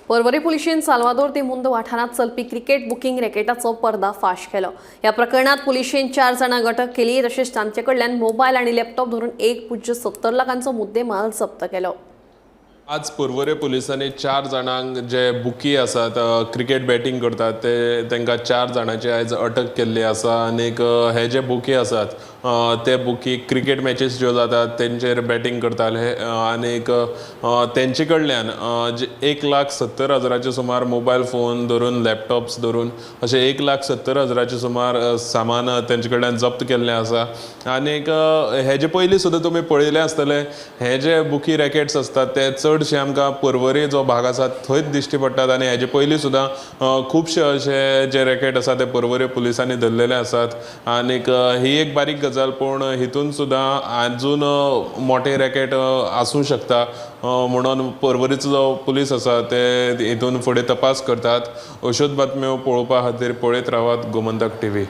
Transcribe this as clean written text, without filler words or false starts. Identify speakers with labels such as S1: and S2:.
S1: परवरी पुलिशेन साल्वादोर ते मुंद वाठारात चलपी क्रिकेट बुकिंग रॅकेटाचो पर्दाफाश केलो। ह्या प्रकरणात पुलिशेन 4 जाणांक अटक केली, तशेंच तांचे कडल्यान मोबायल आणि लॅपटॉप धरून 1.70 लाखांचो मुद्देमाल जप्त केलो।
S2: आज परवरे पुलिसांनी 4 जाणांक जे बुकी आसात क्रिकेट बॅटिंग करतात तांकां 4 जाणांची आयज अटक केल्ली आसा। आनीक हे जे बुकी आसात ते बुकी क्रिकेट मॅचीस ज्यो जातात तेंचेर बॅटिंग करताले आनीक तेंचे कडल्यान 1,70,000 सुमार मोबायल फोन धरून लॅपटॉप्स धरून अशें 1,70,000 सुमार सामान तेंचे कडल्यान जप्त केल्लें आसा। आनीक हे जे पयलीं सुद्दां तुमी पळयलें आसतलें, हे जे बुकी रॅकेट्स आसतात ते चडशे आमकां परवरी जो भाग आसा थंयच दिश्टी पडटात। आनी हेजे पयलीं सुद्दां खुबशे अशे जे रॅकेट आसा ते परवरी पुलिसांनी धरलेले आसात। आनीक ही एक बारीक गजाल, पूण हितून सुद्दां आजून मोठे रॅकेट आसूं शकता म्हणून परवरीचो जो पुलीस आसा ते हितून फुडें तपास करतात। अश्योच बातम्यो पळोवपा खातीर पळयत रावात गोमंतक TV।